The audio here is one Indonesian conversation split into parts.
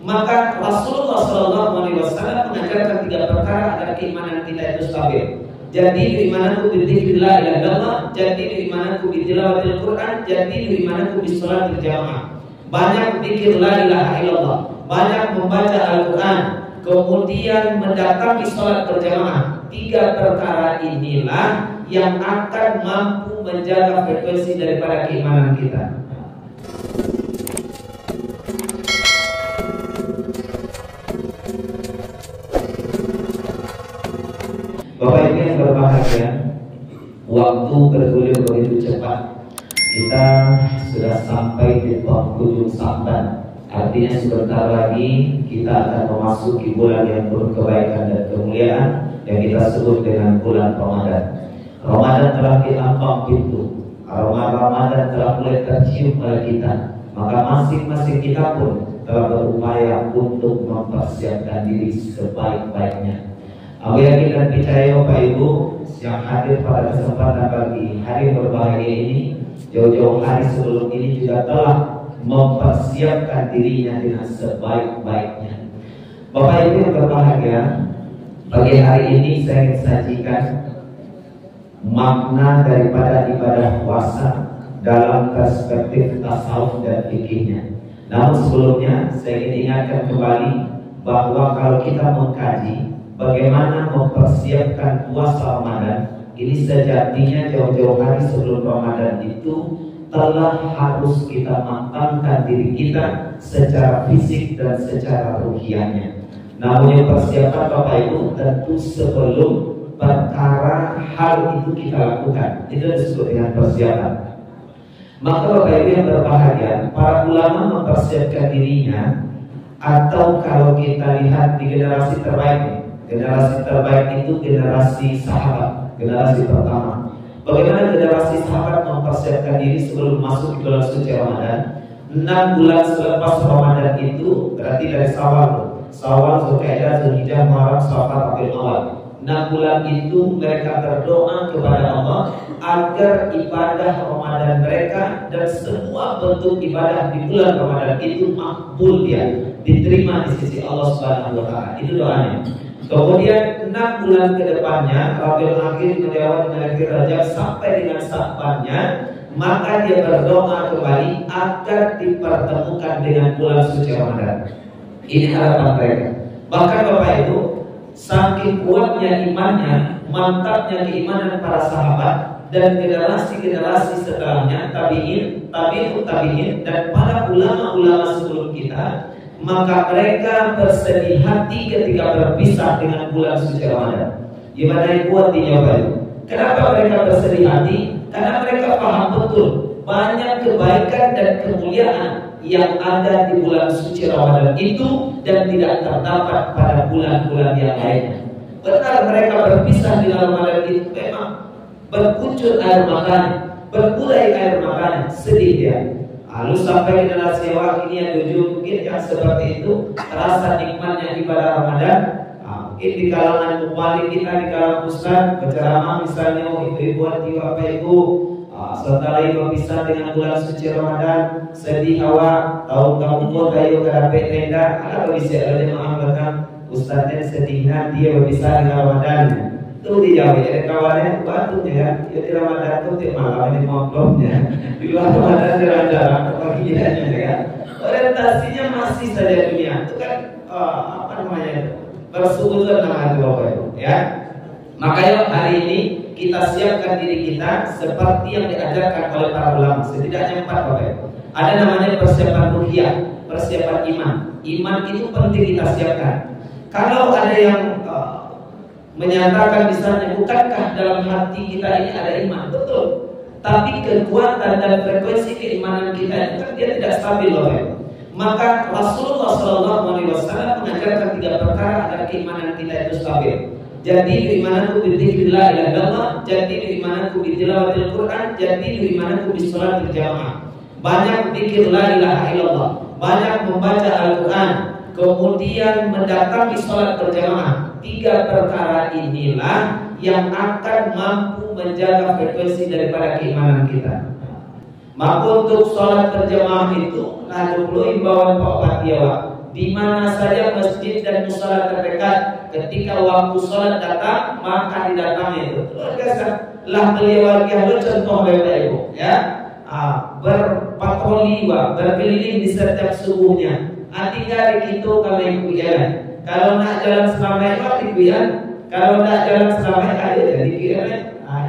Maka Rasulullah SAW mengajarkan 3 perkara agar keimanan kita itu stabil. Jadi keimananku bidzikrillah ila Allah, jadi keimananku bitilawatil Quran, jadi keimananku bisalat berjamaah. Banyak zikir la ilaha illallah, banyak membaca Al-Quran, kemudian mendatangi salat berjamaah. 3 perkara inilah yang akan mampu menjaga frekuensi daripada keimanan kita. Bapak Ibu yang berbahagia, waktu bergulir begitu cepat. Kita sudah sampai di penghujung Sa'ban. Artinya sebentar lagi kita akan memasuki bulan yang penuh kebaikan dan kemuliaan yang kita sebut dengan bulan Ramadan. Ramadan telah dilampaui pintu. Aroma Ramadan telah mulai tercium oleh kita. Maka masing-masing kita pun telah berupaya untuk mempersiapkan diri sebaik-baiknya. Aku yakin dan percaya Bapak Ibu yang hadir pada kesempatan pagi hari berbahagia ini, jauh-jauh hari sebelum ini juga telah mempersiapkan dirinya dengan sebaik-baiknya. Bapak Ibu yang berbahagia, pagi hari ini saya ingin sajikan makna daripada ibadah puasa dalam perspektif tasawuf dan fikihnya. Namun sebelumnya saya ingin ingatkan kembali bahwa kalau kita mengkaji bagaimana mempersiapkan puasa Ramadan, ini sejatinya jauh-jauh hari sebelum Ramadan itu telah harus kita matangkan diri kita secara fisik dan secara ruhiyahnya. Namun yang persiapan Bapak Ibu tentu sebelum perkara hal itu kita lakukan, itu disebut dengan persiapan. Maka Bapak Ibu yang berbahagia, para ulama mempersiapkan dirinya, atau kalau kita lihat di generasi terbaik, generasi terbaik itu generasi sahabat, generasi pertama. Bagaimana generasi sahabat mempersiapkan diri sebelum masuk ke bulan suci Ramadan? 6 bulan selepas Ramadan itu berarti dari Syawal, Zulqa'dah, Zulhijjah, Muharram, Safar, Rabiul Awal. 6 bulan itu mereka berdoa kepada Allah agar ibadah Ramadan mereka dan semua bentuk ibadah di bulan Ramadan itu makbul dia, diterima di sisi Allah Subhanahu wa taala. Itu doanya. Kemudian 6 bulan ke depannya, Rabiul Akhir, melewati akhir Rajab sampai dengan Sa'bannya, maka dia berdoa kembali agar dipertemukan dengan bulan suci Ramadan. Ini harapan mereka. Bahkan Bapak Ibu, saking kuatnya imannya, mantapnya keimanan para sahabat dan generasi-generasi setelahnya, tabi'in, dan para ulama-ulama sebelum kita, maka mereka bersedih hati ketika berpisah dengan bulan suci Ramadan. Gimana yang kuat di jawabannya? Kenapa mereka bersedih hati? Karena mereka paham betul banyak kebaikan dan kemuliaan yang ada di bulan suci Ramadan itu dan tidak terdapat pada bulan-bulan yang lainnya. Benar mereka berpisah dengan Ramadan itu memang berkucur air matanya, berkulai air matanya, sedih dia. Lalu sampai generasi awal ini yang mungkin yang seperti itu terasa nikmatnya ibadah Ramadan. Mungkin di kalangan mubalik kita, di kalangan ustaz berceramah misalnya, ibu-ibu hati Bapak Ibu, setelah berpisah dengan bulan suci Ramadan, sedih awak, tahun kamu pun kayu kerape tenda, ada bisa ada jemaah belakang ustaznya sedihnya dia berpisah dengan Ramadan. Itu dijawab ya kawannya batunya ya, di Ramadan itu tiap malam ini ngobrolnya, di luar Ramadan jalan-jalan kebagiannya ya. Orientasinya masih saja dunia, itu kan apa namanya bersujud nama Bapak Ibu ya. Makanya hari ini kita siapkan diri kita seperti yang diajarkan oleh para ulama. Setidaknya 4 Bapak Ibu. Ada namanya persiapan ruhiyah, persiapan iman. Iman itu penting kita siapkan. Kalau ada yang menyatakan misalnya, bukankah dalam hati kita ini ada iman? Betul. Tapi kekuatan dan frekuensi keimanan kita itu kan dia tidak stabil Bapak Ibu. Maka Rasulullah SAW mengajarkan 3 perkara agar keimanan kita itu stabil. Jadi keimananku bidzikrillah ila Allah, jadi keimananku bitilawatil Quran, jadi keimananku bisalat berjamaah. Banyak zikir la ilaha illallah, banyak membaca Al-Quran, kemudian mendatangi salat berjamaah. 3 perkara inilah yang akan mampu menjaga frekuensi daripada keimanan kita. Maka untuk sholat berjamaah itu lalu imbauan Pak Patiawa di mana saja masjid dan musala terdekat, ketika waktu sholat datang maka didatangi itu. Luar biasa. Lah beliau wakil contoh Bapak Ibu, ya. Berpatroli, berkeliling di setiap subuhnya. Tinggal di situ kami ikut jalan. Kalau nak jalan selama itu ya. Kalau nak jalan selama itu jadi kira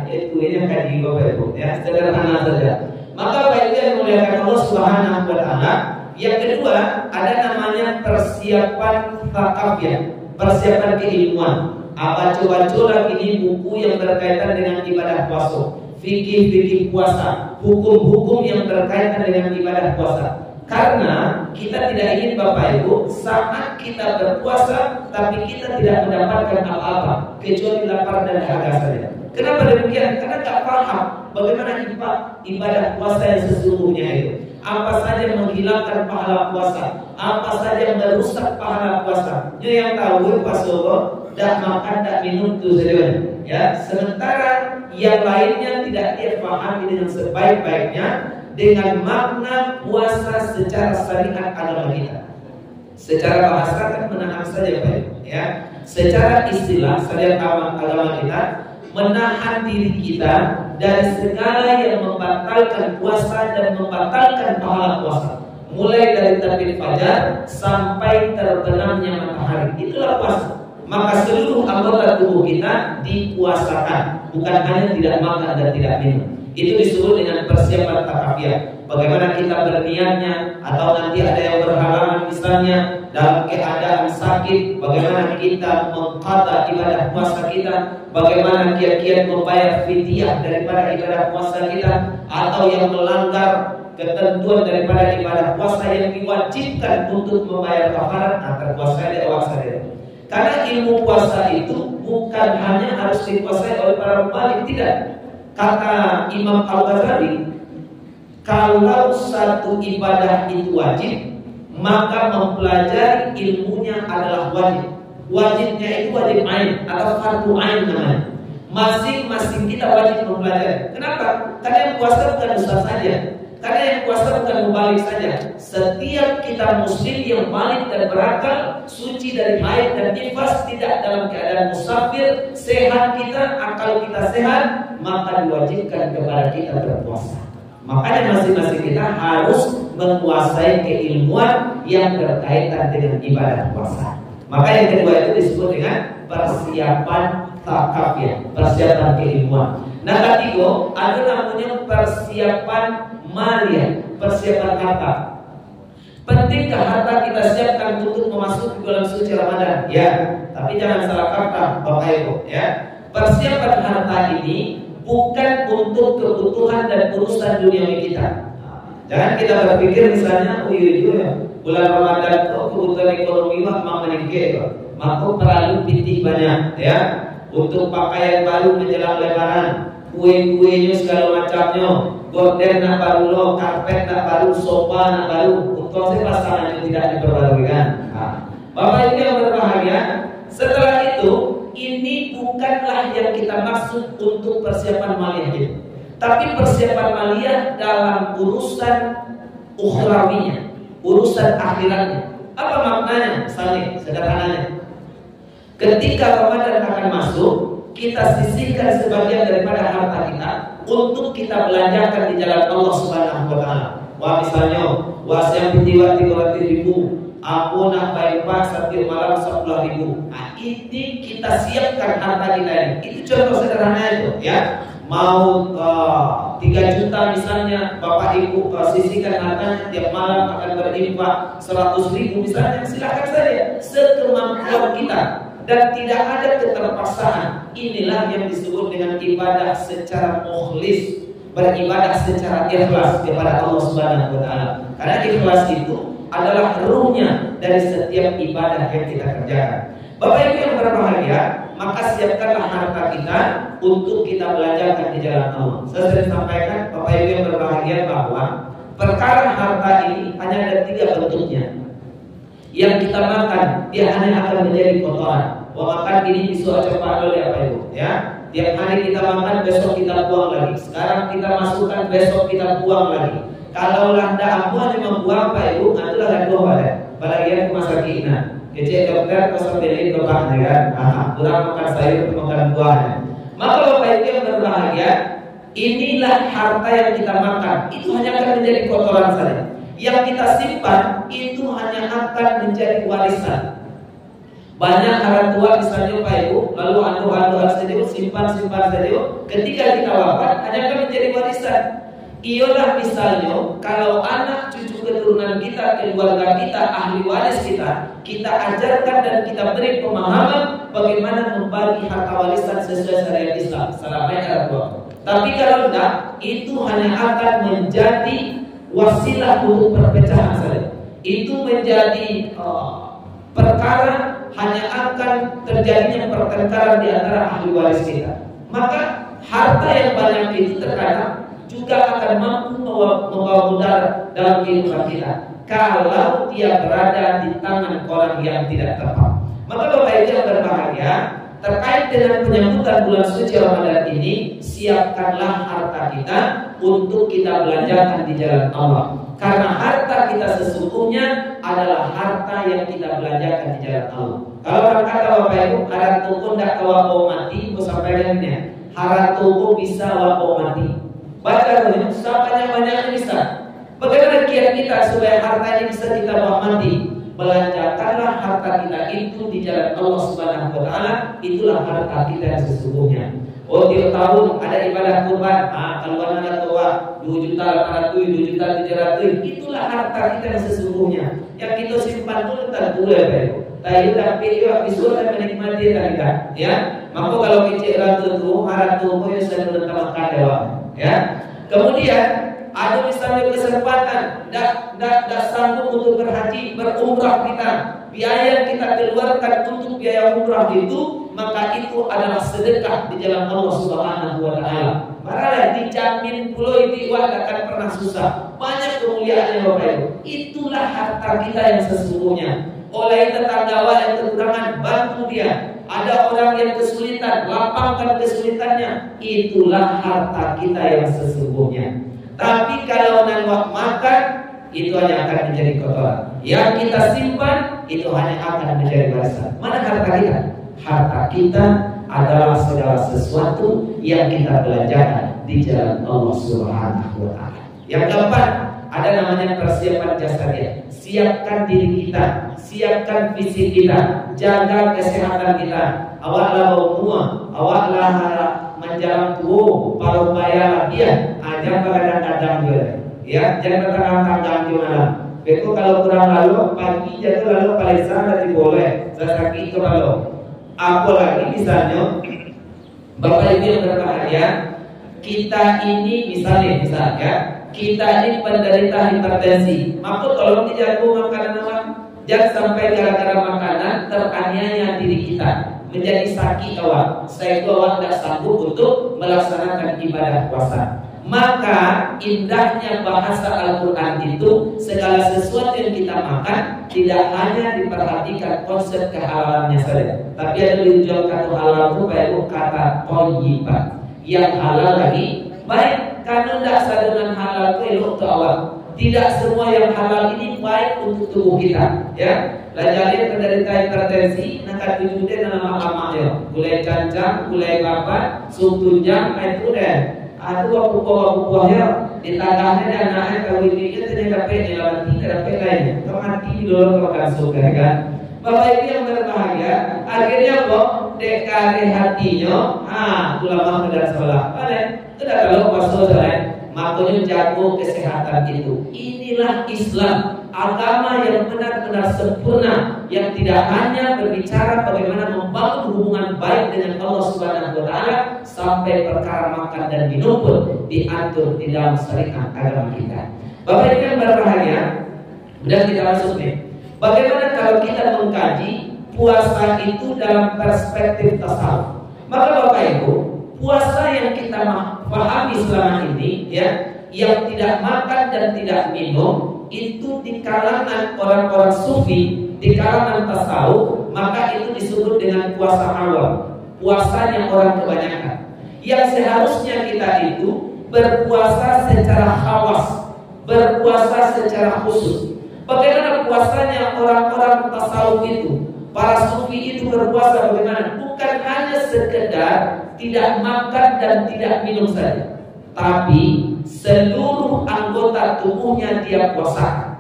itu ini kan di Bapak Ibu, ya. Sederhana saja. Maka Bapak Ibu yang muliakan Allah Subhanahu wa taala, yang kedua ada namanya persiapan thaqafiyah, persiapan keilmuan. Baca-baca lagi ini buku yang berkaitan dengan ibadah puasa, fikih puasa, hukum-hukum yang berkaitan dengan ibadah puasa. Karena kita tidak ingin Bapak Ibu saat kita berpuasa tapi kita tidak mendapatkan apa-apa kecuali lapar dan dahaga saja. Kenapa demikian? Karena tak paham bagaimana ibadah puasa yang sesungguhnya itu. Apa saja yang menghilangkan pahala puasa, apa saja yang merusak pahala puasa. Yang tahu puasa dak makan, dak minum itu saja, ya. Sementara yang lainnya tidak dia pahami dengan sebaik-baiknya dengan makna puasa secara syariat agama kita. Secara bahasa kan menahan saja Pak, ya. Secara istilah syariat agama kita menahan diri kita dari segala yang membatalkan puasa dan membatalkan pahala puasa. Mulai dari terbit fajar sampai terbenamnya matahari, itulah puasa. Maka seluruh anggota tubuh kita dipuasakan, bukan hanya tidak makan dan tidak minum. Itu disebut dengan persiapan thaqafiyah. Bagaimana kita berniatnya, atau nanti ada yang berhalangan misalnya dalam keadaan sakit, bagaimana kita mengqada ibadah puasa kita, bagaimana kiat-kiat membayar fidyah daripada ibadah puasa kita, atau yang melanggar ketentuan daripada ibadah puasa yang diwajibkan untuk membayar kafarat, terpuasa di awal saja. Karena ilmu puasa itu bukan hanya harus dikuasai oleh para mubalik, tidak. Kata Imam Al-Ghazali, kalau satu ibadah itu wajib, maka mempelajari ilmunya adalah wajib. Wajibnya itu wajib ain atau fardu ain namanya. Masing-masing kita wajib mempelajari. Kenapa? Karena yang puasa bukan ustaz saja. Karena yang puasa bukan mubalik saja. Setiap kita muslim yang balik dan berakal, suci dari haid dan nifas, tidak dalam keadaan musafir, sehat kita, akal kita sehat, maka diwajibkan kepada kita berpuasa. Makanya masing-masing kita harus menguasai keilmuan yang berkaitan dengan ibadah puasa. Maka yang kedua itu disebut dengan persiapan thaqafiyah, persiapan keilmuan. Nah, ketiga ada namanya persiapan maliyah, persiapan harta. Pentingkah harta kita siapkan untuk memasuki bulan suci Ramadan? Ya, tapi jangan salah kata Bapak Ibu, ya. Persiapan harta ini bukan untuk kebutuhan dan urusan duniawi kita. Jangan kita berpikir misalnya, bulan Ramadan kebutuhan ekonomi memang meningkat, maka perlu pitih banyak, ya, untuk pakaian baru menjelang Lebaran, kue-kuenya segala macamnya, gorden nak baru lo, karpet nak baru, sofa nak baru, untuk pasangan yang tidak diperbarui kan. Bapak Ibu yang berbahagia, setelah itu ini bukanlah yang kita maksud untuk persiapan maliyah itu, tapi persiapan maliyah dalam urusan ukhrawinya, urusan akhiratnya. Apa maknanya? Misalnya, sederhananya, ketika Ramadan akan masuk, kita sisihkan sebagian daripada harta kita untuk kita belanjakan di jalan Allah Subhanahu wa taala. Wah, misalnya, yang tiba 300.000, aku nak bayar setiap malam 10.000. Ini kita siapkan harta kita ini. Itu contoh sederhana itu, ya. Mau 3 juta misalnya, Bapak Ibu sisihkan hartanya tiap malam akan berinfak 100.000 misalnya, silakan saja sekemampuan kita. Dan tidak ada keterpaksaan. Inilah yang disebut dengan ibadah secara mukhlis, beribadah secara ikhlas kepada Allah Subhanahu wa taala. Karena ikhlas itu adalah ruhnya dari setiap ibadah yang kita kerjakan. Bapak Ibu yang berbahagia, maka siapkanlah harta kita untuk kita belanjakan di jalan Allah. Saya sering sampaikan Bapak Ibu yang berbahagia bahwa perkara harta ini hanya ada 3 bentuknya. Yang kita makan, dia hanya akan menjadi kotoran. Makan ini bisa cepat oleh apa Ibu, ya. Tiap hari kita makan, besok kita buang lagi. Sekarang kita masukkan, besok kita buang lagi. Kalaulah tidak hanya membuang Pak Ibu, itulah dua badan. Bagian rumah sakit. Nah, kecil dokter kosong beli bapaknya kan, kurang makan sayur, makan buahnya. Maka Bapak Ibu yang berbahagia, inilah harta yang kita makan. Itu hanya akan menjadi kotoran saja. Yang kita simpan itu hanya akan menjadi warisan. Banyak orang tua misalnya Pak Ibu, lalu anu saja, simpan saja. Ketika kita wafat hanya akan menjadi warisan. Ialah misalnya kalau anak cucu keturunan kita, keluarga kita, ahli waris kita ajarkan dan kita beri pemahaman bagaimana membagi harta warisan sesuai syariat Islam. Salamnya orang tua. Tapi kalau tidak, itu hanya akan menjadi wasilah untuk perpecahan saja. Itu menjadi perkara hanya akan terjadinya pertengkaran di antara ahli waris kita. Maka harta yang banyak itu terkadang juga akan mampu membawa mudarat dalam kehidupan kita kalau dia berada di tangan orang yang tidak tepat. Maka Bapak Ibu yang berbahagia, terkait dengan penyambutan bulan suci Ramadan ini, siapkanlah harta kita untuk kita belanjakan di jalan Allah. Karena harta kita sesungguhnya adalah harta yang kita belanjakan di jalan Allah. Kalau orang kata Bapak Ibu, harap tuku tidak kawau mati, aku sampaikan ini, harap tuku bisa wapau mati. Baca dulu, sebanyak-banyaknya bisa. Bagaimana kiat kita supaya harta ini bisa kita bawa mati? Belanjakanlah harta kita itu di jalan Allah Subhanahu wa Ta'ala. Itulah harta kita yang sesungguhnya. Oh, tiap tahun ada ibadah kurban, keluar ada tua 2.800.000, 2.700.000. Itulah harta kita yang sesungguhnya. Yang kita simpan dulu tak boleh, tapi bisa menikmati tadi kan, ya. Maka kalau kecil ratu itu, harap tuh yang saya menentangkan dewa. Ya. Kemudian ada misalnya kesempatan tidak sanggup untuk berhaji, berumrah kita, biaya yang kita keluarkan untuk biaya umrah itu, maka itu adalah sedekah di jalan Allah Subhanahu wa Ta'ala. Maka dijamin pulau itu akan pernah susah. Banyak kemuliaan yang Bapak Ibu. Itulah harta kita yang sesungguhnya. Oleh tetangga yang kekurangan, bantu dia. Ada orang yang kesulitan, lapangkan kesulitannya. Itulah harta kita yang sesungguhnya. Tapi kalau nanwak makan, itu hanya akan menjadi kotoran. Yang kita simpan, itu hanya akan menjadi warisan. Mana harta kita? Harta kita adalah segala sesuatu yang kita belanjakan di jalan Allah Subhanahu wa Ta'ala. Yang keempat, ada namanya persiapan jasanya. Siapkan diri kita, siapkan fisik kita, jaga kesehatan kita. Awaklah bawa, awaklah menjalan tuh, paruh bayar dia, aja kadang-kadang juga. Ya, jangan kadang-kadang juga. Betul kalau kurang lalu pagi jatuh lalu paling sana boleh, sakit itu lalu. Apalagi misalnya, Bapak Ibu yang berbahagia, kita ini misalnya kita ini penderita hipertensi, maka tolong dijaga makanan awak. Jangan sampai gara-gara makanan teraniaya diri kita, menjadi sakit awak, sehingga awak tidak sanggup untuk melaksanakan ibadah puasa. Maka indahnya bahasa Al-Quran itu, segala sesuatu yang kita makan tidak hanya diperhatikan konsep kehalalannya saja, tapi ada di ujung kata halal itu baik kata thayyiban, yang halal lagi baik. Karena tidak sadar halal itu elok untuk awal. Tidak semua yang halal ini baik untuk tubuh kita. Ya, lajalin penderita hipertensi, nak tujuannya dalam lama-lamanya. Gulai cancang, gulai babat, sup tunjang, itu deh. Aduh buah-buahnya di tangannya dan anaknya kalau ini tidak dapat dilewati, tidak dapat lainnya. Kalau mati dulu makan surga kan. Bapak Ibu yang berbahagia, akhirnya kok dekare hatinya, ulama dan sholat. Tidak kalau pasal lain, makanya jago kesehatan itu. Inilah Islam, agama yang benar-benar sempurna, yang tidak hanya berbicara bagaimana membangun hubungan baik dengan Allah Subhanahu wa Ta'ala, sampai perkara makan dan minum pun diatur di dalam syariat agama kita. Bapak Ibu yang berbahagia, dan kita masuk nih. Bagaimana kalau kita mengkaji puasa itu dalam perspektif tasawuf? Maka Bapak Ibu, puasa yang kita pahami selama ini, ya, yang tidak makan dan tidak minum, itu di kalangan orang-orang sufi, di kalangan tasawuf, maka itu disebut dengan puasa awal, puasanya orang kebanyakan. Yang seharusnya kita itu berpuasa secara khawas, berpuasa secara khusus. Bagaimana puasanya orang-orang tasawuf itu, para sufi itu berpuasa bagaimana? Bukan hanya sekedar tidak makan dan tidak minum saja, tapi seluruh anggota tubuhnya dia puasa.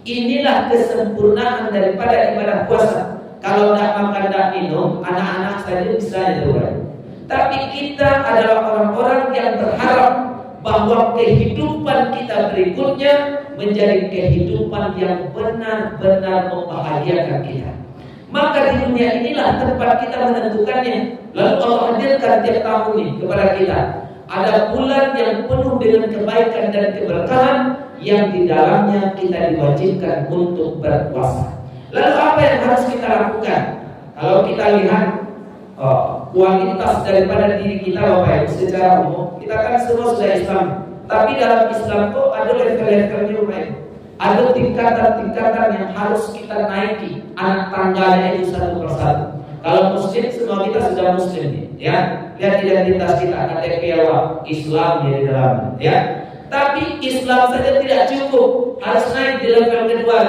Inilah kesempurnaan daripada ibadah puasa. Kalau tidak makan dan minum, anak-anak saja bisa diubah. Tapi kita adalah orang-orang yang berharap bahwa kehidupan kita berikutnya menjadi kehidupan yang benar-benar membahagiakan kita. Maka di dunia inilah tempat kita menentukannya. Lalu Allah hadirkan tiap tahun ini kepada kita. Ada bulan yang penuh dengan kebaikan dan keberkahan yang di dalamnya kita diwajibkan untuk berpuasa. Lalu apa yang harus kita lakukan? Kalau kita lihat kualitas daripada diri kita, Bapak Ibu, secara umum kita kan semua sudah Islam. Tapi dalam Islam itu ada level-levelnya, Bapak Ibu. Ada tingkatan-tingkatan yang harus kita naiki. Anak tangganya itu satu persatu. Kalau Muslim, semua kita sudah Muslim, ya. Lihat identitas kita, KTP awal, Islam di dalamnya, ya. Tapi Islam saja tidak cukup, harus naik di level kedua,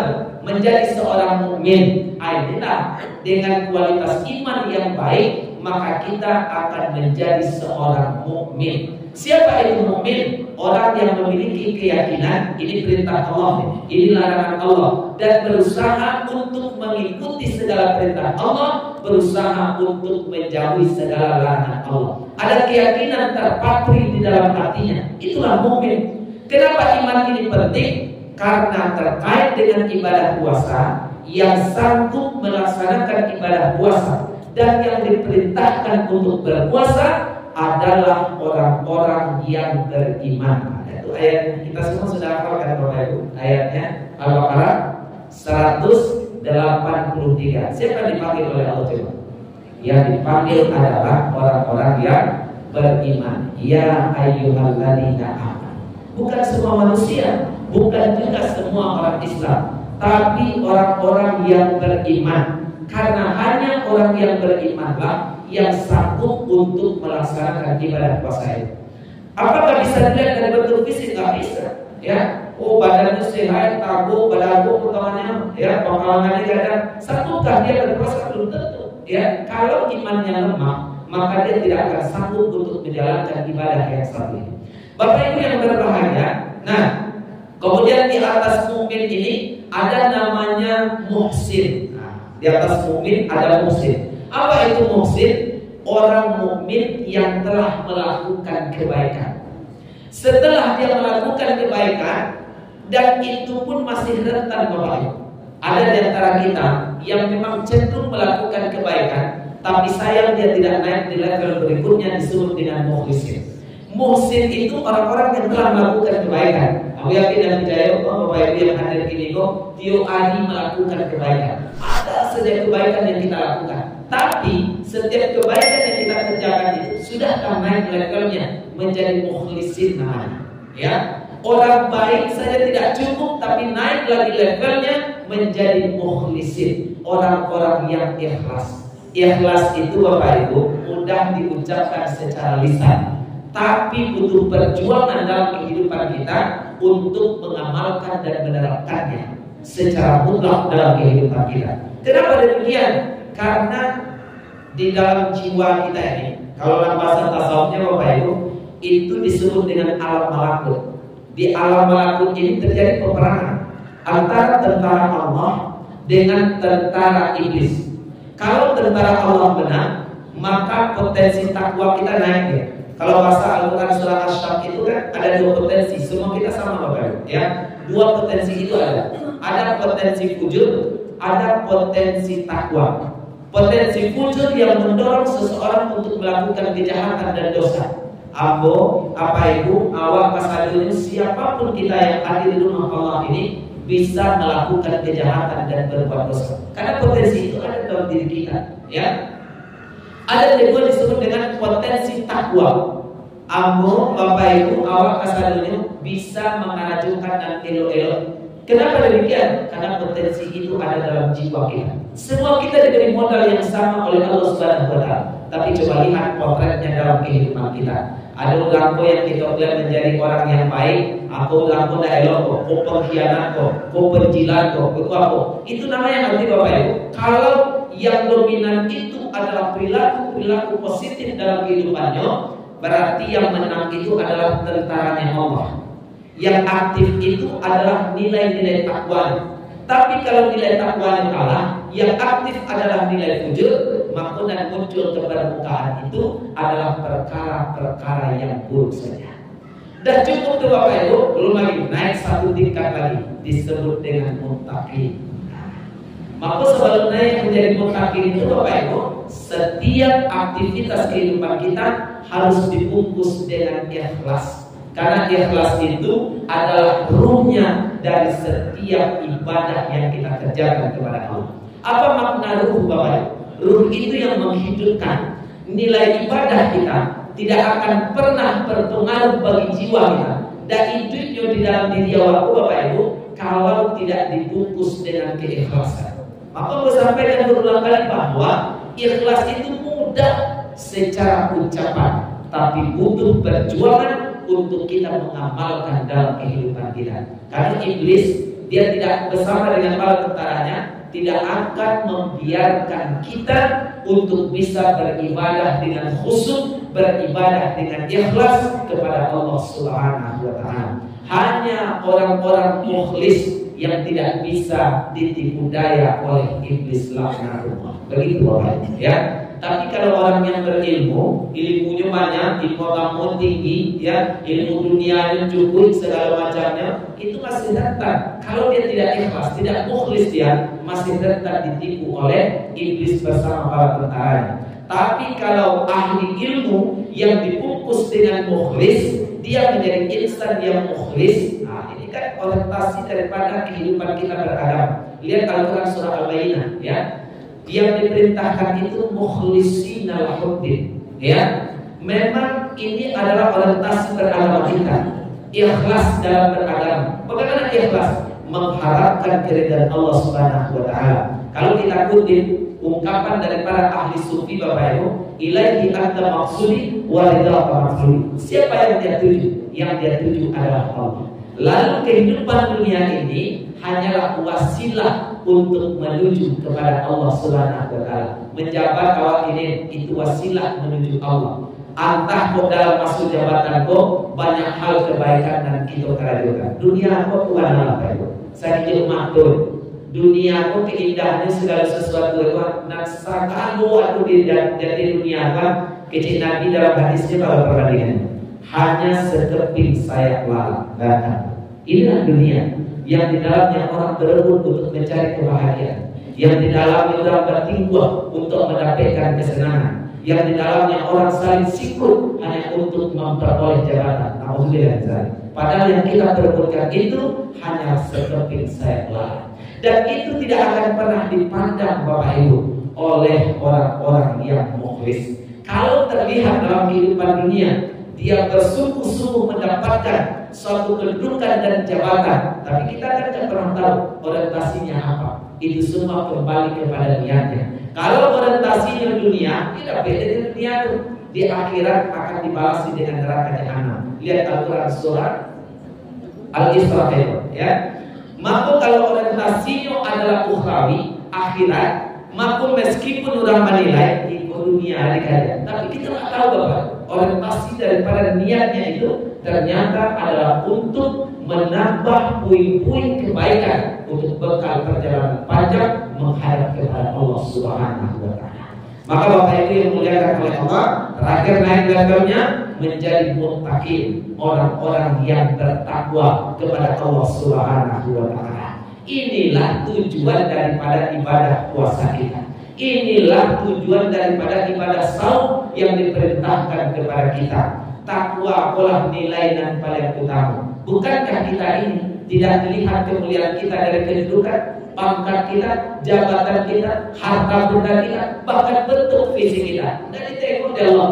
menjadi seorang mukmin. Inilah dengan kualitas iman yang baik, maka kita akan menjadi seorang mukmin. Siapa itu mukmin? Orang yang memiliki keyakinan ini perintah Allah, ini larangan Allah, dan berusaha untuk mengikuti segala perintah Allah, berusaha untuk menjauhi segala larangan Allah. Ada keyakinan terpatri di dalam hatinya, itulah mukmin. Kenapa iman ini penting? Karena terkait dengan ibadah puasa, yang sanggup melaksanakan ibadah puasa dan yang diperintahkan untuk berpuasa adalah orang-orang yang beriman. Itu ayat kita semua sudah hafalkan, Bapak Ibu. Ayatnya Al-Baqarah 183. Siapa dipanggil oleh Allah coba? Yang dipanggil adalah orang-orang yang beriman. Ya ayyuhalladzina amanu. Bukan semua manusia, bukan juga semua orang Islam, tapi orang-orang yang beriman. Karena hanya orang yang berimanlah yang sanggup untuk melaksanakan ibadah puasa itu. Apakah bisa dilihat dari bentuk fisik? Nggak bisa, ya. Oh, badannya sehat, tabu, badagu, potongannya, ya, pengalamannya kadang. Sanggupkah dia berpuasa? Belum tentu, ya. Kalau imannya lemah, maka dia tidak akan sanggup untuk menjalankan ibadah yang satu ini. Bapak Ibu yang berbahaya. Nah, kemudian di atas mukmin ini ada namanya muhsin. Di atas mukmin ada muhsin. Apa itu muhsin? Orang mukmin yang telah melakukan kebaikan. Setelah dia melakukan kebaikan, dan itu pun masih rentan, Bapak Ibu. Ada di antara kita yang memang cenderung melakukan kebaikan, tapi sayang dia tidak naik di level berikutnya, disebut dengan muhsin. Muhsin itu orang-orang yang telah melakukan kebaikan. Aku yakin dan percaya Bapak Ibu yang hadir ini kok tiap hari melakukan kebaikan. Ada saja kebaikan yang kita lakukan, tapi setiap kebaikan yang kita kerjakan itu sudahkah naik levelnya menjadi mukhlisin namanya, ya. Orang baik saja tidak cukup, tapi naik lagi levelnya menjadi mukhlisin, orang-orang yang ikhlas. Ikhlas itu Bapak Ibu mudah diucapkan secara lisan, tapi butuh perjuangan dalam kehidupan kita untuk mengamalkan dan menerapkannya secara mutlak dalam kehidupan kita. Kenapa demikian? Karena di dalam jiwa kita ini, kalau dalam bahasa tasawufnya Bapak Ibu, itu disebut dengan alam malakut. Di alam malakut ini terjadi peperangan antara tentara Allah dengan tentara iblis. Kalau tentara Allah menang, maka potensi takwa kita naik, ya. Kalau bahasa Al-Quran surah Asy-Syams itu kan ada dua potensi. Semua kita sama, Bapak Ibu, ya. Dua potensi itu ada. Ada potensi fujur, ada potensi takwa. Potensi fujur yang mendorong seseorang untuk melakukan kejahatan dan dosa. Ambo, apa ibu, awak, mas adil, siapapun kita yang hadir di rumah Allah ini bisa melakukan kejahatan dan berbuat dosa. Karena potensi itu ada dalam diri kita, ya. Ada kedua disebut dengan potensi takwa. Ambo, bapak ibu, awak, mas adil bisa mengajukan dan elok-elok. Kenapa demikian? Karena potensi itu ada dalam jiwa kita. Semua kita diberi modal yang sama oleh Allah Subhanahu wa Ta'ala. Tapi coba lihat potretnya dalam kehidupan kita. Ada orang yang kita bilang menjadi orang yang baik, aku orang dah elok, kau pengkhianat kau penjilat kau apa? Itu namanya nanti Bapak Ibu. Kalau yang dominan itu adalah perilaku positif dalam kehidupannya, berarti yang menang itu adalah tentaranya Allah. Yang aktif itu adalah nilai-nilai takwa. Tapi kalau nilai takwa kalah, yang aktif adalah nilai fujur, maka dan muncul ke permukaan itu adalah perkara-perkara yang buruk saja. Dan cukup tuh Bapak Ibu, belum lagi naik satu tingkat lagi, disebut dengan muttaqin. Maka sebelum naik menjadi muttaqin itu Bapak Ibu, setiap aktivitas kehidupan kita harus dibungkus dengan ikhlas. Karena ikhlas itu adalah ruhnya dari setiap ibadah yang kita kerjakan kepada Allah. Apa makna ruh Bapak Ibu? Ruh itu yang menghidupkan. Nilai ibadah kita tidak akan pernah berpengaruh bagi jiwa kita. Dan hidupnya di dalam diri awakku Bapak Ibu kalau tidak dibungkus dengan keikhlasan. Maka saya sampaikan berulang kali bahwa ikhlas itu mudah secara ucapan, tapi butuh perjuangan untuk kita mengamalkan dalam kehidupan kita. Karena iblis dia tidak bersama dengan para tentaranya tidak akan membiarkan kita untuk bisa beribadah dengan khusyuk, beribadah dengan ikhlas kepada Allah Subhanahu wa taala. Hanya orang-orang mukhlis yang tidak bisa ditipu daya oleh iblis laknatullah. Begitu Bapak ya. Tapi kalau orang yang berilmu, ilmunya banyak, ilmu agama tinggi, ya, ilmu dunianya cukup segala macamnya, itu masih rentan. Kalau dia tidak ikhlas, tidak mukhlis dia, masih rentan ditipu oleh iblis bersama para tentaranya. Tapi kalau ahli ilmu yang dibungkus dengan mukhlis, dia menjadi insan yang mukhlis. Nah, ini kan orientasi daripada kehidupan kita beragama. Lihat Al-Quran surah Al-Bayyinah, ya. Yang diperintahkan itu mukhlishina lahuddin, ya. Memang ini adalah orientasi beragama kita. Ikhlas dalam beragama. Bagaimana ikhlas? Mengharapkan keridhaan Allah Subhanahu wa taala. Kalau kita kutip ungkapan dari para ahli sufi Bapak Ibu, ilaihi anta maqsudi wa ridha maqsudi. Siapa yang dia tuju? Yang dia tuju adalah Allah. Lalu kehidupan dunia ini hanyalah wasilah untuk menuju kepada Allah Subhanahu wa taala. Menjabat awak ini itu wasilah menuju Allah. Antah kok dalam masuk jabatan kok banyak hal kebaikan dan kita kerajukan. Dunia kok Tuhan apa itu? Saya maktur. Dunia kok keindahannya segala sesuatu itu. Nak sakalu aku jadi dunia apa? Kecil Nabi dalam hadisnya kalau perbandingannya hanya sekeping sayap lalat. Inilah dunia yang di dalamnya orang berebut untuk mencari kebahagiaan, yang di dalamnya orang bertingguh untuk mendapatkan kesenangan, yang di dalamnya orang saling sikut hanya untuk memperoleh jabatan. Padahal yang kita berebutkan itu hanya sekeping sayap lalat, dan itu tidak akan pernah dipandang Bapak Ibu oleh orang-orang yang mukhlis. Kalau terlihat dalam kehidupan dunia dia bersungguh-sungguh mendapatkan suatu kedudukan dan jabatan, tapi kita kan tidak pernah tahu orientasinya apa. Itu semua kembali kepada niatnya. Kalau orientasinya dunia, tidak beda dengan dunia itu. Di akhirat akan dibalas dengan neraka jahanam. Lihat Al-Quran surah Al-Isra, ya. Maka kalau orientasinya adalah ukhrawi, akhirat, maka meskipun orang menilai itu dunia dikaya, tapi kita tidak tahu Bapak, orientasi daripada niatnya itu ternyata adalah untuk menambah puing-puing kebaikan untuk bekal perjalanan panjang menghadap kepada Allah Subhanahu wa taala. Maka Bapak Ibu yang muliakan oleh Allah, terakhir naik levelnya menjadi muttaqin, orang-orang yang bertakwa kepada Allah Subhanahu wa taala. Inilah tujuan daripada ibadah puasa kita. Inilah tujuan daripada ibadah saum yang diperintahkan kepada kita. Takwa adalah nilai dan paling utama. Bukankah kita ini tidak melihat kemuliaan kita dari kedudukan, pangkat kita, jabatan kita, harta benda kita, bahkan bentuk fisik kita? Dan ditengok di Allah,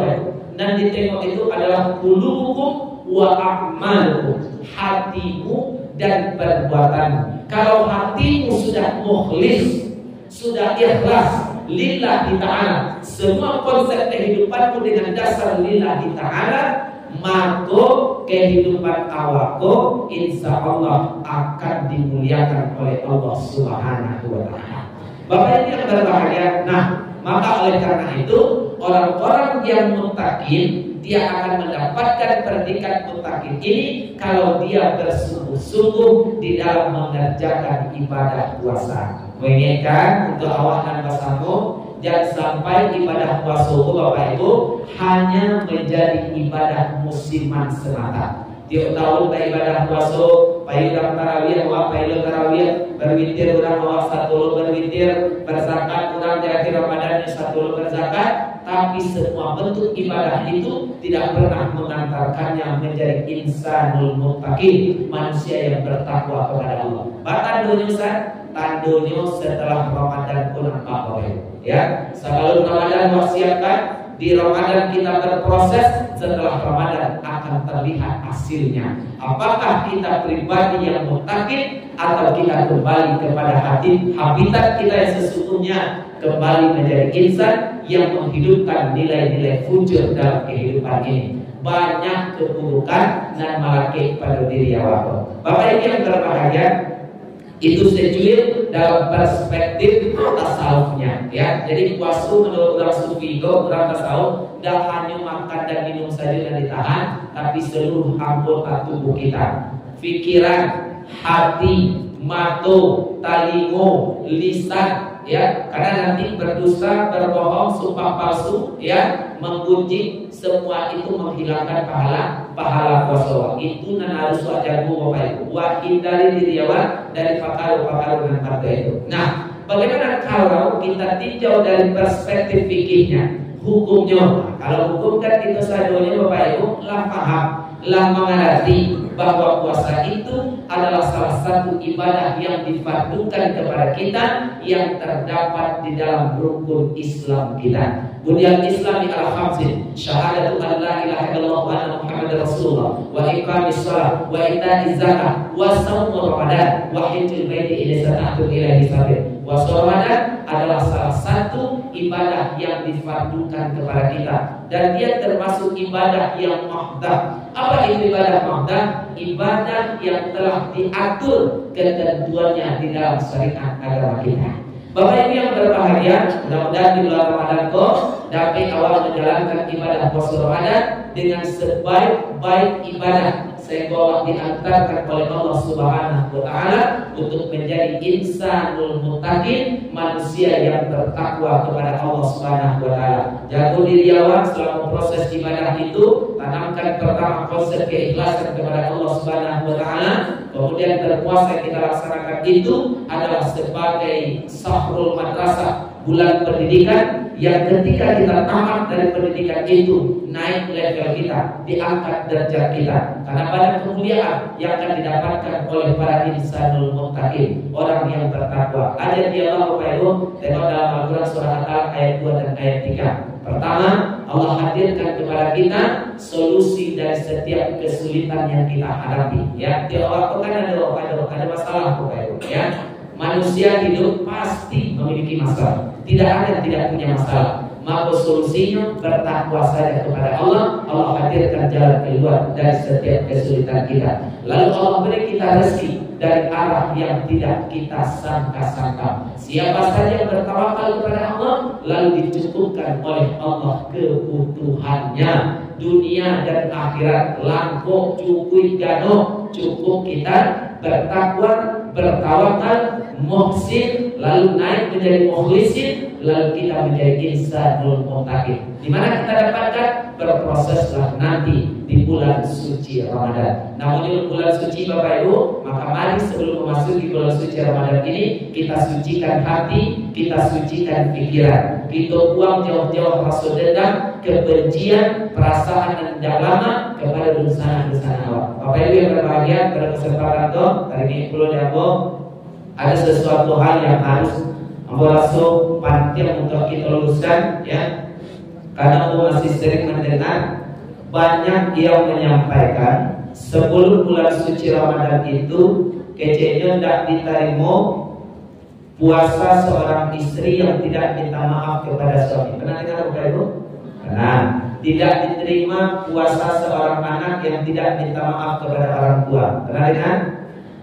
dan ditengok itu adalah qulubukum wa a'malukum, hatimu dan perbuatanmu. Kalau hatimu sudah mukhlis, sudah ikhlas lillahi ta'ala, semua konsep kehidupanmu dengan dasar lillahi ta'ala, maka kehidupan awakku insya Allah akan dimuliakan oleh Allah Subhanahu wa Ta'ala. Bapak yang berbahagia, nah maka oleh karena itu orang-orang yang muttaqin dia akan mendapatkan predikat muttaqin ini kalau dia bersungguh-sungguh di dalam mengerjakan ibadah puasa. Mengingatkan untuk awak dan basamu, jangan sampai ibadah puasa Bapak Ibu hanya menjadi ibadah musiman semata. Tiap tahun ibadah puasa, payudang tarawih, awak payudang tarawih, berwitir orang awak satu berwitir, berzakat orang di akhir Ramadan satu berzakat, tapi semua bentuk ibadah itu tidak pernah mengantarkannya menjadi insanul muttaqin, manusia yang bertakwa kepada Allah. Bahkan tandunya setelah Ramadan pun apa ya? Sebelum Ramadan siapkan, di Ramadan kita berproses, setelah Ramadan akan terlihat hasilnya. Apakah kita pribadi yang muttaqin atau kita kembali kepada habitat kita yang sesungguhnya, kembali menjadi insan yang menghidupkan nilai-nilai fujur dalam kehidupan ini. Banyak keburukan dan malakit pada diri awak. Bapak Ibu yang berbahagia, itu secuil dalam perspektif tasawufnya ya. Jadi puasa menurut orang sufi itu, orang tasawuf, tidak hanya makan dan minum saja dan ditahan, tapi seluruh anggota tubuh kita, pikiran, hati, mata, talingo, lisan ya, karena nanti berdusta, berbohong, sumpah palsu ya, menggunjing, semua itu menghilangkan pahala puasa. Itu nan harus wajabu Bapak Ibu. Wa hindari diri awak dari pakar-pakar dengan kata itu. Nah, bagaimana kalau kita tinjau dari perspektif fikihnya, hukumnya? Kalau hukum kan itu sadonya Bapak Ibu lah paham, lah mengerti bahwa puasa itu adalah salah satu ibadah yang difardukan kepada kita, yang terdapat di dalam rukun Islam kita. Bunyan Islami al-khamsin, syahadatu an la ilaha illallah wa anna Muhammadar Rasulullah, wa iqamis shalah, wa ita'iz zakah, wa shaum Ramadan, wa hajjul baiti idza sata'tum ilaihi sabil. Puasa Ramadan adalah salah satu ibadah yang difardukan kepada kita, dan dia termasuk ibadah yang muhdath. Apa itu ibadah muhdath? Ibadah yang telah diatur ketentuannya di dalam syariat agama kita. Bapak Ibu yang berbahagia, mudah-mudahan di bulan Ramadan kok dapat awal menjalankan ibadah puasa Ramadan dengan sebaik-baik ibadah, sehingga diantarkan oleh Allah Subhanahu wa Ta'ala untuk menjadi insanul muttaqin, manusia yang bertakwa kepada Allah Subhanahu wa Ta'ala. Jaga diri awak selama proses ibadah itu, tanamkan pertama konsep keikhlasan kepada Allah Subhanahu wa Ta'ala. Kemudian berpuasa kita laksanakan itu adalah sebagai sahrul madrasah, bulan pendidikan, yang ketika kita tamat dari pendidikan itu, naik level kita, diangkat derajat kita, karena banyak kemuliaan yang akan didapatkan oleh para insanul muttaqin, orang yang bertakwa. Ada di Allah Bapak Ibu, tengok dalam Al-Quran surah Al-Alaq ayat 2 dan ayat 3. Pertama, Allah hadirkan kepada kita solusi dari setiap kesulitan yang kita hadapi. Ya, di awal kan ada masalah Bapak Ibu. Ya, manusia hidup pasti memiliki masalah. Tidak ada yang tidak punya masalah. Maka solusinya bertakwa saja kepada Allah. Allah hadirkan jalan keluar dari setiap kesulitan kita. Lalu Allah beri kita rezeki dari arah yang tidak kita sangka-sangka. Siapa saja yang bertawakal kepada Allah, lalu dicukupkan oleh Allah kebutuhannya dunia dan akhirat, langkung cukup gano, cukup kita bertakwa, bertawakal, muhsin, lalu naik menjadi mukhlisin, lalu kita menjadi insanul muttaqin. Di mana kita dapatkan? Berproseslah nanti di bulan suci Ramadan. Namun di bulan suci Bapak Ibu, maka mari sebelum memasuki bulan suci Ramadan ini, kita sucikan hati, kita sucikan pikiran, kita buang jauh-jauh rasa dendam, kebencian, perasaan yang tidak lama kepada dosa-dosa awal. Bapak Ibu yang berbahagia, pada kesempatan itu hari ini perlu diambil, ada sesuatu hal yang harus merasa penting untuk kita luruskan, ya. Karena aku masih sering mendengar banyak yang menyampaikan sebelum bulan suci Ramadan itu kecenya tidak diterima puasa seorang istri yang tidak minta maaf kepada suami. Pernah dengar Bapak Ibu? Pernah. tidak diterima puasa seorang anak yang tidak minta maaf kepada orang tua. Pernah dengar?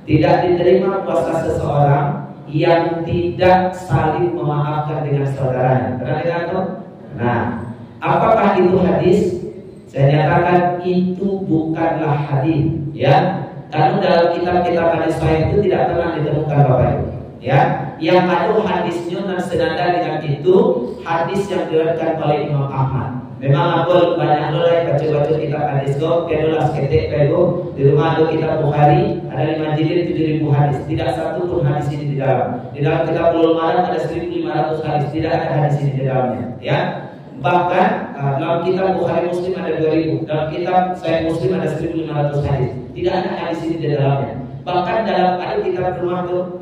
Tidak diterima puasa seseorang yang tidak saling memaafkan dengan saudaranya. Pernah dengar tuh? Nah, apakah itu hadis? Saya nyatakan itu bukanlah hadis, ya. Karena dalam kitab-kitab hadis sahih itu tidak pernah ditemukan Bapak Ibu. Ya, yang ada hadisnya dan senada dengan itu hadis yang diriwayatkan oleh Imam Ahmad. Memang aku banyak lo yang baca-baca kitab hadis go, kedolah seketik pego di rumah ada kitab Bukhari ada 5 jilid 7.000 hadis, tidak satu pun hadis ini di dalam. Di dalam kitab Bulughul Maram ada 1.500 hadis, tidak ada hadis ini di dalamnya. Ya, bahkan dalam kitab Bukhari Muslim ada 2.000, dalam kitab Sahih Muslim ada 1.500 hadis, tidak ada hadis ini di dalamnya. Bahkan dalam ada kitab rumah tuh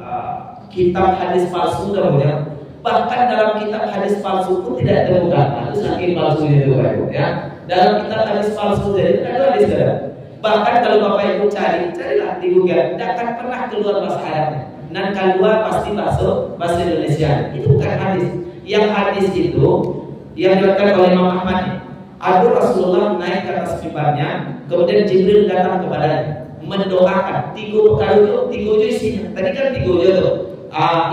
kitab hadis palsu namanya. Bahkan dalam kitab hadis palsu pun tidak ditemukan. Itu saking palsunya itu Bapak Ibu, ya. Dalam kitab hadis palsu jadi ada hadis ada. Bahkan kalau Bapak Ibu carilah di Google, tidak akan pernah keluar bahasa Arabnya. Dan keluar pasti bahasa Indonesia. Itu bukan hadis. Yang hadis itu yang diriwayatkan oleh Imam Ahmad. Ada Rasulullah naik ke atas mimbarnya, kemudian Jibril datang kepadanya mendoakan tiga perkara itu isinya. Tadi kan tiga tuh.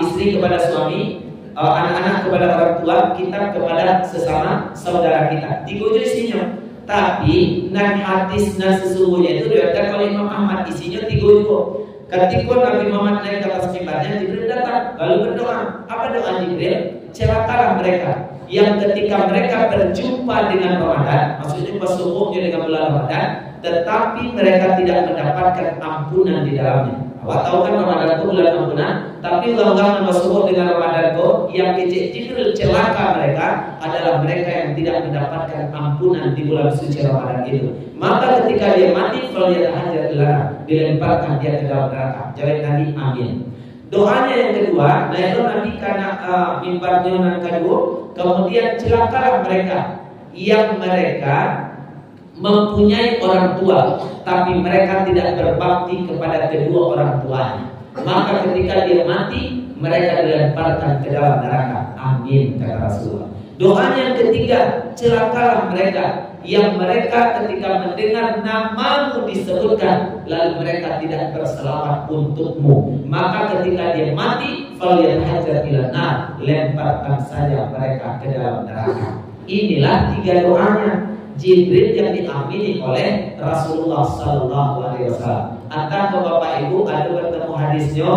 Istri kepada suami, anak-anak kepada orang tua, kita kepada sesama saudara kita. Tiga isinya. Tapi nan hadis nan sesungguhnya itu diriwayatkan oleh Imam Ahmad, isinya tiga itu. Ketika Nabi Muhammad naik ke atas mimbarnya, Jibril datang lalu berdoa. Apa doa Jibril? Celakalah mereka yang ketika mereka berjumpa dengan Ramadan, maksudnya bersubuhnya dengan bulan Ramadan, tetapi mereka tidak mendapatkan ampunan di dalamnya. Awak tahu kan Ramadan itu bulan ampunan, tapi Allah bersubuh dengan Ramadan itu yang Jibril celaka mereka adalah mereka yang tidak mendapatkan ampunan di bulan suci Ramadan itu. Maka ketika dia mati, kalau dia hajar dilarang, dilemparkan dia ke dalam neraka. Jawab Nabi, amin. Doanya yang kedua, yaitu Nabi karena mimbarnya yang kedua, kemudian celakalah mereka yang mereka mempunyai orang tua, tapi mereka tidak berbakti kepada kedua orang tuanya. Maka ketika dia mati, mereka dilemparkan ke dalam neraka. Amin, kata Rasulullah. Doanya yang ketiga, celakalah mereka yang mereka ketika mendengar namamu disebutkan, lalu mereka tidak berselawat untukmu. Maka ketika dia mati, falyatahajjat ila nar, lemparkan saja mereka ke dalam neraka. Inilah tiga doanya Jibril yang diamini oleh Rasulullah Sallallahu Alaihi Wasallam. Entah ke Bapak Ibu ada bertemu hadisnya,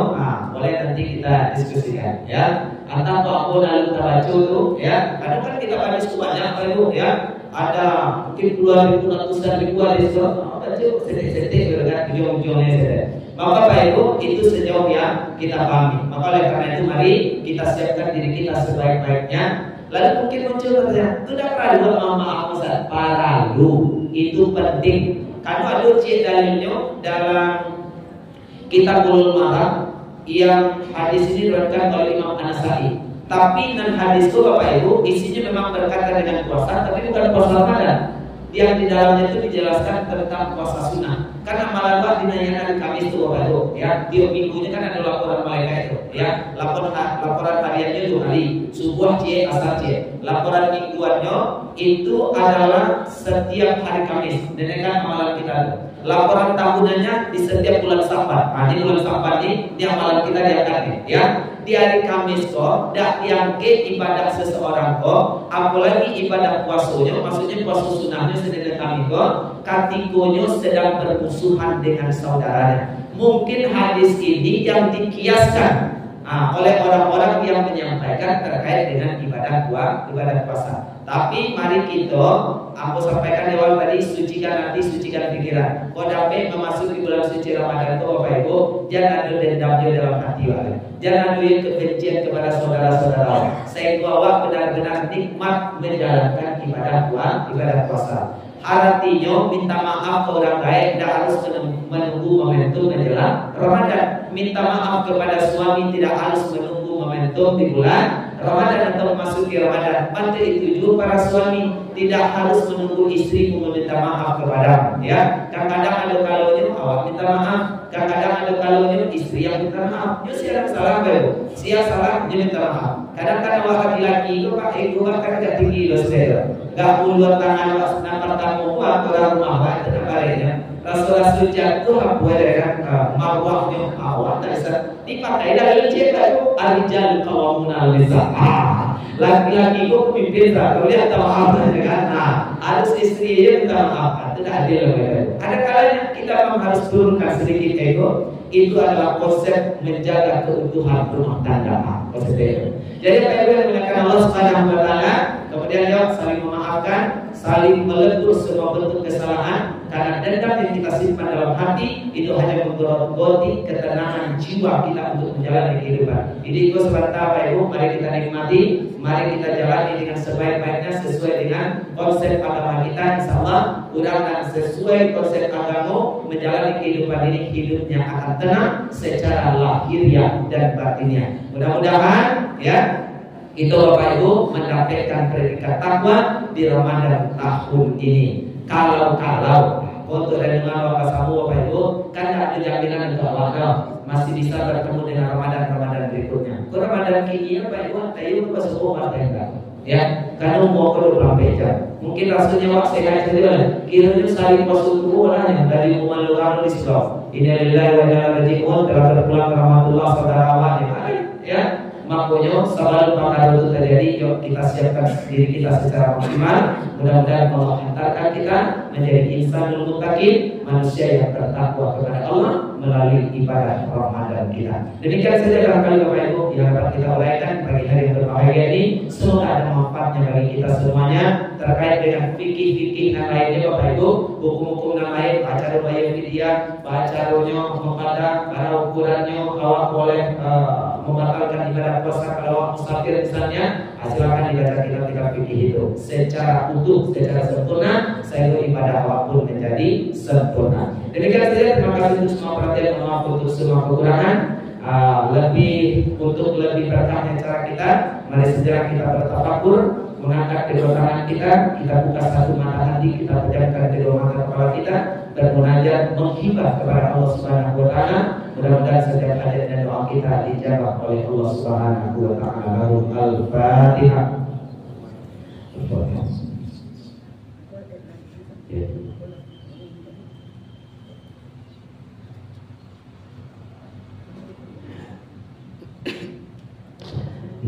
boleh nanti kita diskusikan, ya. Entah Pak Abu lalu kita baca itu, ya. Kadang kan kita hadis itu banyak Pak Ibu, ya. Ada mungkin puluhan ribu, ratusan ribu hadis itu, baca setik-setik, kan, ujung-ujungnya saja. Maka Pak Ibu itu sejauh yang kita pahami. Maka oleh karena itu mari kita siapkan diri kita sebaik-baiknya. Lalu mungkin muncul pertanyaan, tidak perlu maaf Ustaz, paralu itu penting. Karena ada dalilnya dalam kitab Bulughul Maram yang hadis ini diriwayatkan oleh Imam An-Nasa'i. Tapi dan hadis itu Bapak Ibu isinya memang berkaitan dengan puasa, tapi bukan puasa Ramadan. Yang di dalamnya itu dijelaskan tentang puasa sunnah. Karena malah dinanyakan Kamis itu Bapak Ibu, ya. Tiap minggunya kan ada laporan malaikat itu, ya. Laporan hariannya 2 kali, subuh cie, asar cie. Laporan mingguannya itu adalah setiap hari Kamis. Dan kan amalan kita itu. Laporan tahunannya di setiap bulan Sabat. Di bulan Sabat ini amalan kita diangkat, ya. Di hari Kamis kok dak diangkat ibadah seseorang kok, apalagi ibadah puasanya, maksudnya puasa sunnahnya sedang kami kok, katikonya sedang bermusuhan dengan saudaranya. Mungkin hadis ini yang dikiaskan oleh orang-orang yang menyampaikan terkait dengan ibadah puasa. Tapi mari kita, aku sampaikan di awal tadi, sucikan hati, sucikan pikiran. Kau dapat memasuki bulan suci Ramadan itu Bapak Ibu, jangan ada dendamnya dalam hati wala. Jangan ada kebencian kepada saudara-saudara. Sehingga awak benar-benar nikmat menjalankan ibadah puasa. Artinya minta maaf ke orang lain tidak harus menunggu momentum menjelang Ramadan. Minta maaf kepada suami tidak harus menunggu momentum di bulan Ramadan atau memasuki Ramadan, maka itu juga para suami tidak harus menunggu istri meminta maaf kepada, ya. Kadang-kadang ada kalanya awak minta maaf, kadang-kadang ada kalanya istri yang minta maaf. Yo siapa salah baru, siapa salah dia minta maaf. Kadang-kadang awak laki-laki itu pak itu kan kerja tinggi loh saya, nggak ulur tangan awak nampak tamu atau rumah awak itu kabarnya. Rasul-rasul jatuh apa ya kan mawahnya awak tak dipakai dalam cerita itu arijal qawwamuna al-nisa. Laki-laki itu pemimpin kalau dia minta maaf kan. Nah, harus istrinya minta maaf. Itu tidak adil. Ada kalanya kita memang harus turunkan sedikit ego. Itu adalah konsep menjaga keutuhan rumah tangga. Konsep itu. Jadi apa yang mengatakan Allah Subhanahu wa taala, kemudian dia saling memaafkan, saling meletur semua bentuk kesalahan. Karena dendam yang kita simpan dalam hati itu hanya menggerogoti ketenangan jiwa kita untuk menjalani kehidupan. Jadi itu sebentar Bapak Ibu, mari kita nikmati, mari kita jalani dengan sebaik-baiknya sesuai dengan konsep agama kita. Insyaallah, mudah-mudahan sesuai konsep agama menjalani kehidupan ini, hidupnya akan tenang secara lahiriah dan batinnya. Mudah-mudahan ya itu Bapak Ibu mendapatkan predikat takwa di Ramadan tahun ini. Kalau untuk dengan Bapak Samu Bapak Ibu kan ada jaminan untuk Allah masih bisa bertemu dengan Ramadan berikutnya. Ke Ramadan kini Bapak Ibu tayu ke semua partai enggak. Ya, karena mau ke 24 jam. Mungkin rasanya waktu sehat saja. Kiranya saling masuk tubuh lah yang dari umat orang di sekolah. Innalillahi wa inna ilaihi raji'un. Telah berpulang rahmatullah saudara awak yang lain. Ya. Makanya selalu perkara itu terjadi, yuk kita siapkan diri kita secara maksimal. Mudah-mudahan Allah hantarkan kita menjadi insanul muttaqin, manusia yang bertakwa kepada Allah melalui ibadah Ramadan kita. Demikian saja barangkali Bapak Ibu yang dapat kita uraikan pagi hari yang berbahagia ini. Semoga ada manfaatnya bagi kita semuanya terkait dengan fikih-fikih yang lainnya Bapak Ibu, hukum-hukum yang lain, baca rubayah fidyah, baca ronyo mempada, para ukurannya awak boleh membatalkan ibadah puasa kalau awak musafir misalnya, silakan dibaca kitab-kitab fikih itu secara utuh, secara sempurna, sehingga ibadah awak pun menjadi sempurna. Demikian saja, terima kasih untuk semua perhatian, maaf untuk semua kekurangan. Untuk lebih berkahnya cara kita, mari segera kita bertafakur, mengangkat kedua tangan kita buka satu mata hati, kita pejamkan kedua mata kepala kita, bermunajat menghibah kepada Allah Subhanahu wa taala. Mudah-mudahan setiap hajat dan doa kita dijawab oleh Allah Subhanahu wa taala. Al-Fatihah.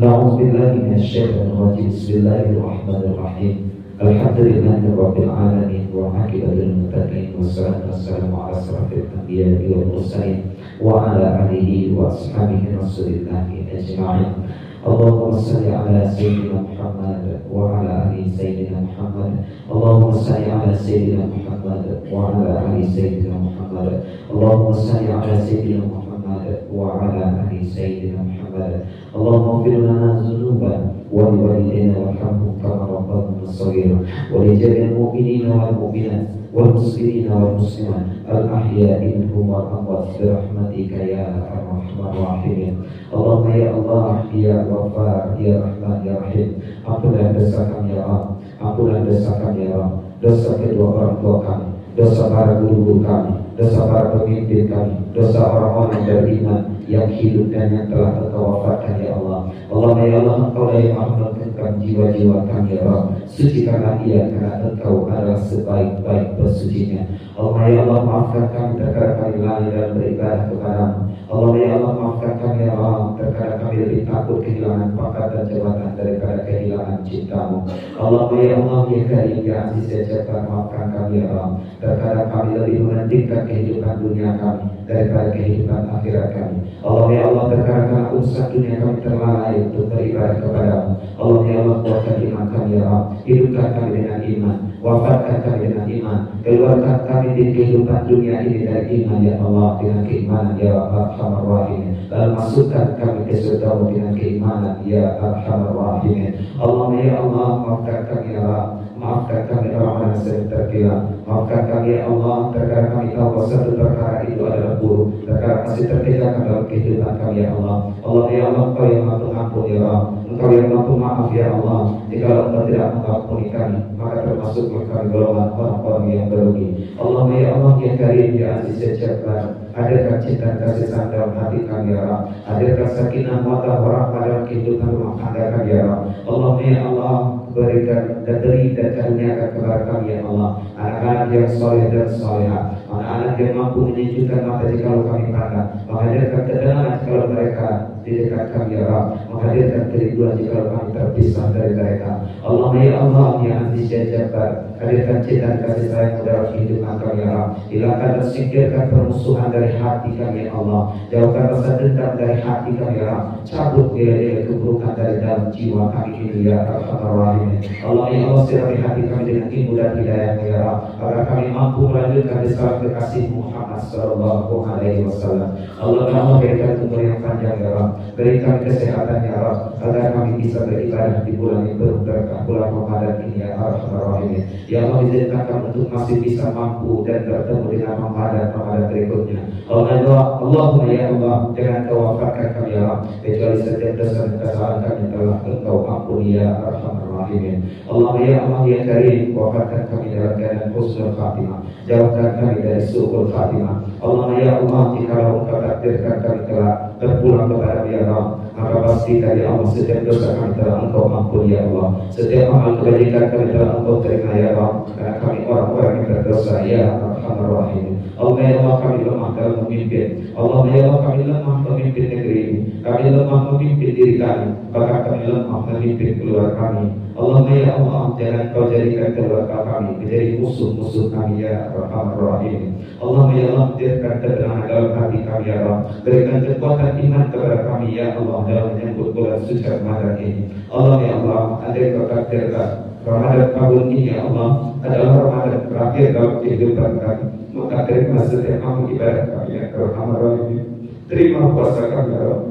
Na'udzubillahi minasyaitonir rajim. Bismillahirrahmanirrahim. Alhamdulillahi rabbil alamin wa aqibatul muttaqin wassalatu wassalamu ala asrofil anbiya'i wal mursalin wa ala alihi wa ashabihi rasulillahi ajma'in. Allahumma salli ala sayyidina Muhammad wa ala ali sayyidina Muhammad. Allahumma salli ala sayyidina Muhammad wa ala ali sayyidina Muhammad. Allahumma salli ala sayyidina Muhammad wa ala ali sayyidina Muhammad. Allahumma ighfir lana dzunubana wa liwalidayna warhamhum kama rabbayana shaghira wa li jami'il mu'minina wal mu'minat wal muslimina wal muslimat al ahya'i minhum wal amwat bi rahmatika ya arhamar rahimin. Allahumma ya Allah ya Ghaffar ya Rahman ya Rahim, ampunlah dosa kami ya Allah, ampunlah dosa kami ya Allah, dosa kedua orang tua kami, dosa para guru kami, dosa para pemimpin kami, dosa orang-orang yang beriman yang hidup dan yang telah Engkau wafatkan ya Allah. Allahumma ya Allah, Engkau yang maha menentukan jiwa-jiwa kami ya Allah, sucikanlah ia karena Engkau adalah sebaik-baik bersucinya. Allahumma ya Allah, maafkan kami terkadang kami lalai dalam beribadah kepadamu. Allahumma ya Allah, maafkan kami ya Allah, terkadang kami lebih takut kehilangan pangkat dan jabatan daripada kehilangan cintamu. Allahumma ya Allah ya Karim ya Aziz ya Jabbar, maafkan kami ya Allah, terkadang kami lebih mementingkan kehidupan dunia kami daripada kehidupan akhirat kami. Allahumma ya Allah, terkadang karena urusan dunia kami terlalai untuk beribadah kepadamu. Allahumma ya Allah, kuatkan iman kami ya Allah, hidupkan kami dengan iman, wafatkan kami dengan iman, keluarkan kami di kehidupan dunia ini dari iman ya Allah dengan keimanan ya Arhamar Rahimin, lalu masukkan kami ke surga dengan keimanan ya Arhamar Rahimin. Allahumma ya Allah, maafkan kami ya Allah, maafkan kami orang-orang yang sering tergila. Maafkan kami ya Allah, terkadang kami tahu satu perkara itu adalah buruk, terkadang masih terkejarkan dalam kehidupan kami ya Allah. Allah ya Allah, Engkau yang maha pengampun ya Allah, Engkau yang maha maaf ya Allah. Jika Engkau tidak mengampuni kami, maka termasuklah kami golongan orang-orang yang merugi. Allah ya Allah ya Karim ya Aziz ya Jabbar, hadirkan cinta kasih sayang dalam hati kami ya Allah, hadirkan sakinah mawaddah warahmah dalam kehidupan rumah tangga kami ya Allah. Allah ya Allah, berikan dan beri dan karuniakan kepada kami ya Allah anak-anak yang soleh dan soleha, anak-anak yang mampu menyejukkan mata jika kami pandang, menghadirkan ketenangan kalau mereka di dekat kami ya Allah, menghadirkan kerinduan jika kami terpisah dari mereka. Allah ya Allah ya Aziz ya Jabbar, hadirkan cinta dan kasih sayang dalam kehidupan kami ya Allah, hilangkan dan singkirkan permusuhan dari hati kami ya Allah, jauhkan rasa dendam dari hati kami ya Allah, cabut nilai-nilai keburukan dari dalam jiwa kami ini ya Arhamar Rahimin. Allah ya Allah, sirapi hati kami dengan ilmu dan hidayah ya Allah, agar kami mampu melanjutkan risalah kekasih Muhammad sallallahu alaihi wasallam. Allah ya Allah, berikan umur yang panjang ya Allah, berikan kesehatan ya Allah, agar kami bisa beribadah di bulan yang penuh berkah, bulan Ramadan ini ya Arhamar Rahimin. Ya Allah, izinkan kami untuk masih bisa mampu dan bertemu dengan Ramadan berikutnya. Allahumma ya Allah, jangan Kau wafatkan kami ya Allah, kecuali setiap dosa dan kesalahan kami telah Engkau ampuni ya Arhamar Rahimin. Allah ya Allah ya Karim, wafatkan kami dalam keadaan husnul khatimah, jauhkan kami dari su'ul khatimah. Allah ya Allah, jika Engkau takdirkan kami telah berpulang kepada ya Allah, maka pasti dari Allah setiap dosa kami telah Engkau ampuni ya Allah, setiap amal kebajikan kami telah Engkau terima ya Allah, karena kami orang-orang yang berdosa ya Arhamar Rahimin. Allah ya Allah, kami lemah dalam memimpin. Allah ya Allah, kami lemah memimpin negeri ini, kami lemah memimpin diri kami, bahkan kami lemah memimpin keluarga kami. Allah ya Allah, jangan Kau jadikan keluarga kami menjadi musuh-musuh kami ya Arhamar Rahimin. Allah ya Allah, hadirkan ketenangan dalam hati kami ya Allah, berikan kekuatan iman kepada kami ya Allah dalam menyambut bulan suci Ramadan ini. Allah ya Allah, ada yang Kau takdirkan Ramadan tahun ini ya Allah adalah Ramadan terakhir dalam kehidupan kami, maka terima setiap amal ibadah kami ya Arhamar Rahimin. Terima puasa kami ya Allah,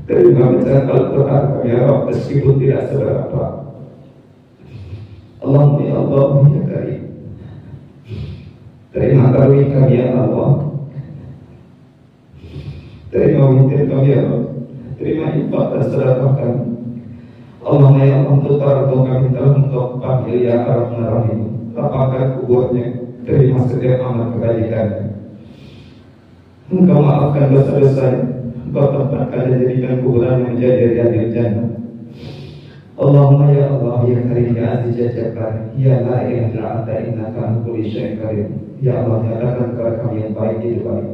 terima bacaan Al-Quran kami ya Allah, meskipun tidak seberapa. Allahumma ya Allah ya Karim, terima tarawih kami ya Allah, terima witir kami ya Allah, terima infak dan sedekah kami. Allahumma ya Allah, untuk para doa kami telah Engkau panggil ya Arhamar Rahimin, lapangkan kuburnya, terima setiap amal kebajikannya, Engkau maafkan dosa-dosanya, Engkau tempatkan dan jadikan kuburan yang menjadi riyadil jannah. Allahumma ya Allah ya Karim ya Aziz ya Jabbar, ya la ilaha illa anta innaka ala kulli syai'in qadir. Ya Allah, nyatakan kepada kami yang baik itu baik,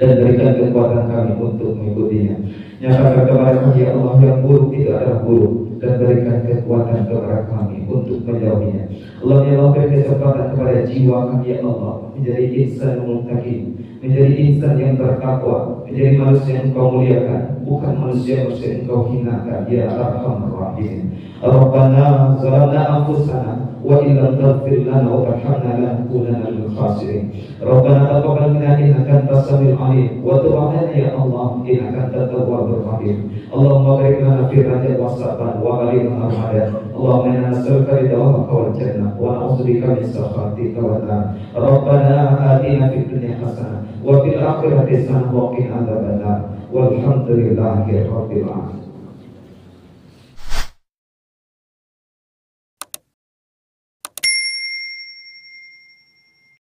dan berikan kekuatan kami untuk mengikutinya. Nyatakan kepada kami ya Allah yang buruk itu adalah buruk, dan berikan kekuatan kepada kami untuk menjauhinya. Allah ya Allah, beri kesempatan kepada jiwa kami ya Allah menjadi insan muttaqin, menjadi insan yang bertakwa, menjadi manusia yang Engkau muliakan, bukan manusia yang Engkau hinakan ya Arhamar Rahimin. Rabbana zalamna anfusana wa illam taghfir lana wa tarhamna lanakunanna minal khasirin. Rabbana taqabbal minna innaka antas samiul alim wa tub 'alaina ya Allah innaka antat tawwabur rahim. Allahumma barik lana fi Rajab wa Sha'ban wa balighna Ramadan. Allahumma inna nas'aluka ridhaka wal jannah wa na'udzubika min sakhatika wan nar. Rabbana atina fid dunya hasanah wa fil akhirati hasanah wa qina adzabannar. Walhamdulillahi rabbil alamin.